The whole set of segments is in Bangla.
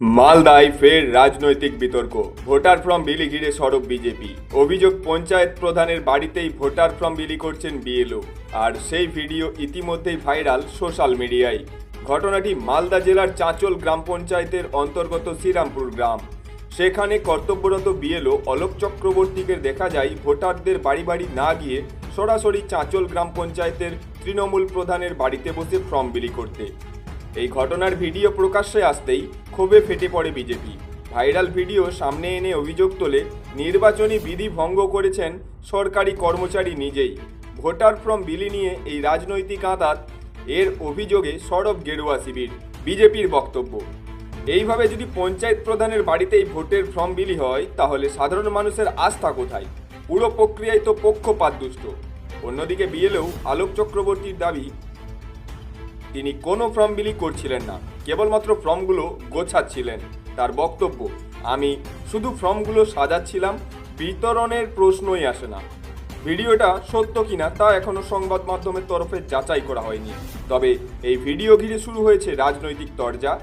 মালদায় ফের রাজনৈতিক বিতর্ক। ভোটার ফর্ম বিলি ঘিরে সরব বিজেপি। অভিযোগ, পঞ্চায়েত প্রধানের বাড়িতেই ভোটার ফর্ম বিলি করছেন বিএলও। আর সেই ভিডিও ইতিমধ্যেই ভাইরাল সোশ্যাল মিডিয়ায়। ঘটনাটি মালদা জেলার চাঁচল গ্রাম পঞ্চায়েতের অন্তর্গত শ্রীরামপুর গ্রাম। সেখানে কর্তব্যরত বিএলও অলোক চক্রবর্তীকে দেখা যায় ভোটারদের বাড়ি বাড়ি না গিয়ে সরাসরি চাঁচল গ্রাম পঞ্চায়েতের তৃণমূল প্রধানের বাড়িতে বসে ফর্ম বিলি করতে। এই ঘটনার ভিডিও প্রকাশ্যে আসতেই ক্ষোভে ফেটে পড়ে বিজেপি। ভাইরাল ভিডিও সামনে এনে অভিযোগ তোলে, নির্বাচনী বিধি ভঙ্গ করেছেন সরকারি কর্মচারী নিজেই। ভোটার ফর্ম বিলি নিয়ে এই রাজনৈতিক আঁতাত, এর অভিযোগে সরব গেরুয়া শিবির। বিজেপির বক্তব্য, এইভাবে যদি পঞ্চায়েত প্রধানের বাড়িতেই ভোটের ফর্ম বিলি হয় তাহলে সাধারণ মানুষের আস্থা কোথায়? পুরো প্রক্রিয়ায় তো পক্ষপাতদুষ্ট। অন্যদিকে বিএলও আলোক চক্রবর্তীর দাবি, তিনি কোনো ফর্ম বিলি করছিলেন না, কেবলমাত্র ফর্মগুলো গোছাচ্ছিলেন। তার বক্তব্য, আমি শুধু ফর্মগুলো সাজাচ্ছিলাম, বিতরণের প্রশ্নই আসে না। ভিডিওটা সত্য কিনা তা এখনও সংবাদ মাধ্যমের তরফে যাচাই করা হয়নি। তবে এই ভিডিও ঘিরে শুরু হয়েছে রাজনৈতিক তরজা।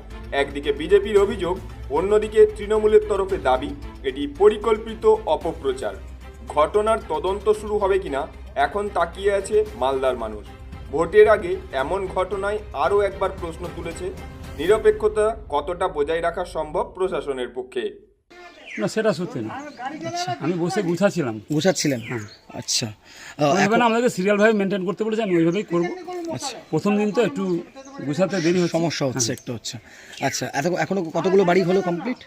একদিকে বিজেপির অভিযোগ, অন্যদিকে তৃণমূলের তরফে দাবি এটি পরিকল্পিত অপপ্রচার। ঘটনার তদন্ত শুরু হবে কিনা এখন তাকিয়ে আছে মালদার মানুষ। ভোটের আগে এমন ঘটনায় আরও একবার প্রশ্ন তুলেছে, নিরপেক্ষতা কতটা বজায় রাখা সম্ভব প্রশাসনের পক্ষে? না, সেটা সত্যি না। আমি বসে গুছাচ্ছিলেন। হ্যাঁ, আচ্ছা। এবার আমাদেরকে সিরিয়ালভাবে মেনটেন করতে বলেছে, আমি ওইভাবেই করবো। আচ্ছা, প্রথম দিন তো একটু গুছাতে দেরি হচ্ছে, সমস্যা হচ্ছে একটু। আচ্ছা, এখনো কতগুলো বাড়ি হলো কমপ্লিট?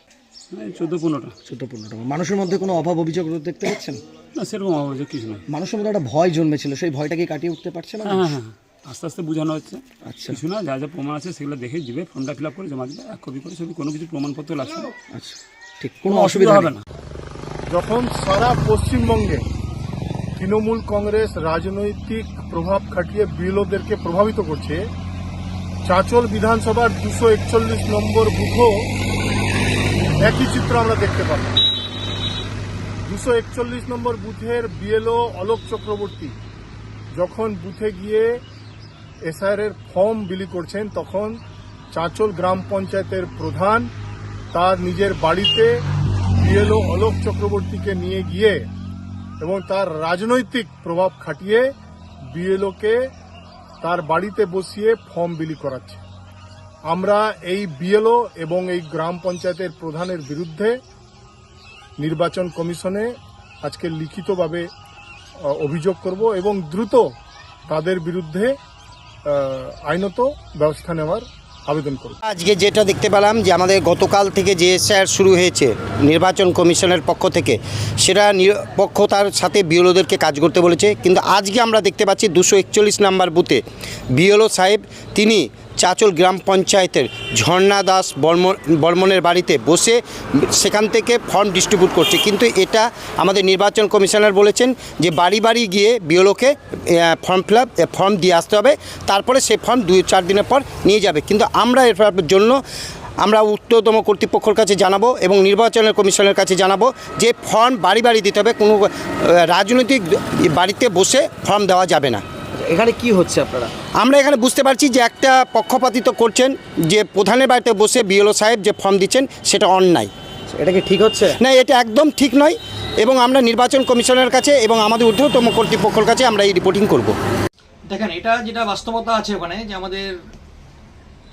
14-15টা। 14-15টা। মানুষের মধ্যে কোনো অভাব অভিযোগ দেখতে পাচ্ছেন? না, সেরকম অভিযোগ কিছু নয়। মানুষের মধ্যে একটা ভয় জন্মেছিল, সেই ভয়টা কি কাটিয়ে উঠতে পারছে না? হ্যাঁ, আস্তে আস্তে বোঝানো হচ্ছে। আচ্ছা, কিছু না, যা যা প্রমাণ আছে সেগুলো দেখে দিবে, ফর্মটা ফিল আপ করে জমা দিবে, 1 কপি করে ছবি, কোনো কিছু প্রমাণপত্র লাগছে না। আচ্ছা, ঠিক, কোনো অসুবিধা হবে না। যখন সারা পশ্চিমবঙ্গে তৃণমূল কংগ্রেস রাজনৈতিক প্রভাব খাটিয়ে বিএলওদেরকে প্রভাবিত করছে, চাঁচল বিধানসভার 241 নম্বর বুথও একই চিত্র আমরা দেখতে পাব। 241 নম্বর বুথের বিএলও অলোক চক্রবর্তী যখন বুথে গিয়ে এসআইআর এর ফর্ম বিলি করছেন, তখন চাঁচল গ্রাম পঞ্চায়েতের প্রধান তার নিজের বাড়িতে বিএলও অলোক চক্রবর্তীকে নিয়ে গিয়ে এবং তার রাজনৈতিক প্রভাব খাটিয়ে বিএলওকে তার বাড়িতে বসিয়ে ফর্ম বিলি করাচ্ছে। আমরা এই বিএলও এবং এই গ্রাম পঞ্চায়েতের প্রধানের বিরুদ্ধে নির্বাচন কমিশনে আজকে লিখিতভাবে অভিযোগ করব এবং দ্রুত তাদের বিরুদ্ধে আইনত ব্যবস্থা নেওয়ার আবেদন করব। আজকে যেটা দেখতে পেলাম যে আমাদের গতকাল থেকে যে এসআইআর শুরু হয়েছে নির্বাচন কমিশনের পক্ষ থেকে, সেটা নিরপেক্ষতার সাথে বিএলওদেরকে কাজ করতে বলেছে। কিন্তু আজকে আমরা দেখতে পাচ্ছি 241 নাম্বার বুথে বিএলও সাহেব তিনি চাঁচল গ্রাম পঞ্চায়েতের ঝর্ণা দাস বর্মনের বাড়িতে বসে সেখান থেকে ফর্ম ডিস্ট্রিবিউট করছে। কিন্তু এটা আমাদের নির্বাচন কমিশনার বলেছেন যে বাড়ি বাড়ি গিয়ে বিএলওকে ফর্ম দিয়ে আসতে হবে, তারপরে সেই ফর্ম 2-4 দিনের পর নিয়ে যাবে। কিন্তু আমরা এর জন্য আমরা উচ্চতম কর্তৃপক্ষের কাছে জানাবো এবং নির্বাচনের কমিশনের কাছে জানাবো যে ফর্ম বাড়ি বাড়ি দিতে হবে, কোনো রাজনৈতিক বাড়িতে বসে ফর্ম দেওয়া যাবে না। এখানে কি হচ্ছে আপনারা? আমরা এখানে বুঝতে পারছি যে একটা পক্ষপাতিত্ব করছেন, যে প্রধানের বাড়িতে বসে বিএলও সাহেব যে ফর্ম দিচ্ছেন সেটা অন্যায়। এটা কি ঠিক হচ্ছে? না, এটা একদম ঠিক নয় এবং আমরা নির্বাচন কমিশনের কাছে এবং আমাদের ঊর্ধ্বতম কর্তৃপক্ষের কাছে আমরা এই রিপোর্টিং করব। দেখেন, এটা যেটা বাস্তবতা আছে ওখানে, যে আমাদের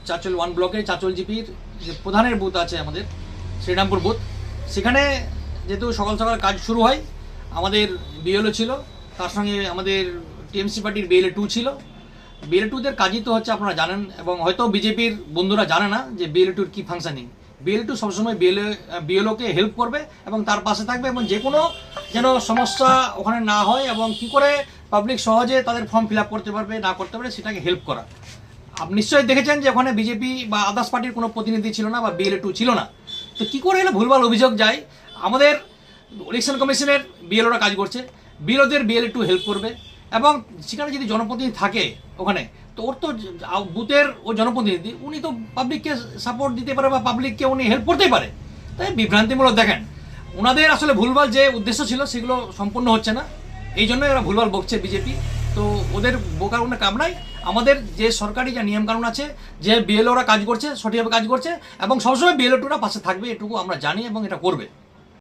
চাঁচল 1 ব্লকে চাঁচল জিপির যে প্রধানের বুথ আছে আমাদের শ্রীরামপুর বুথ, সেখানে যেহেতু সকাল সকাল কাজ শুরু হয়, আমাদের বিএলও ছিল, তার সঙ্গে আমাদের টিএমসি পার্টির বিএলএ 2 ছিল। বিএলএ 2দের কাজই তো হচ্ছে, আপনারা জানেন এবং হয়তো বিজেপির বন্ধুরা জানে না যে বিএলএ 2 কি ফাংশনিং। বিএলএ 2 সবসময় বিএলওকে হেল্প করবে এবং তার পাশে থাকবে, এবং যে কোনো যেন সমস্যা ওখানে না হয় এবং কি করে পাবলিক সহজে তাদের ফর্ম ফিল আপ করতে পারবে না করতে পারবে সেটাকে হেল্প করা। আপনি নিশ্চয়ই দেখেছেন যে ওখানে বিজেপি বা আদার্স পার্টির কোনো প্রতিনিধি ছিল না বা বিএলএ 2 ছিল না। তো কী করে এলে ভুলভাল অভিযোগ যায়? আমাদের ইলেকশন কমিশনের বিএলওরা কাজ করছে, বিএলওদের বিএলএ 2 হেল্প করবে এবং সেখানে যদি জনপ্রতিনিধি থাকে ওখানে, তো ওর তো বুথের ও জনপ্রতিনিধি, উনি তো পাবলিককে সাপোর্ট দিতে পারে বা পাবলিককে উনি হেল্প করতেই পারে। তাই বিভ্রান্তিমূলক, দেখেন ওনাদের আসলে ভুলভাল যে উদ্দেশ্য ছিল সেগুলো সম্পূর্ণ হচ্ছে না, এই জন্য এরা ভুলভাল বকছে বিজেপি। তো ওদের বোকার কোনো কাম নাই। আমাদের যে সরকারি যে নিয়মকানুন আছে, যে বিএলওরা কাজ করছে সঠিকভাবে কাজ করছে এবং সবসময় বিএলও টুরা পাশে থাকবে, এটুকু আমরা জানি এবং এটা করবে।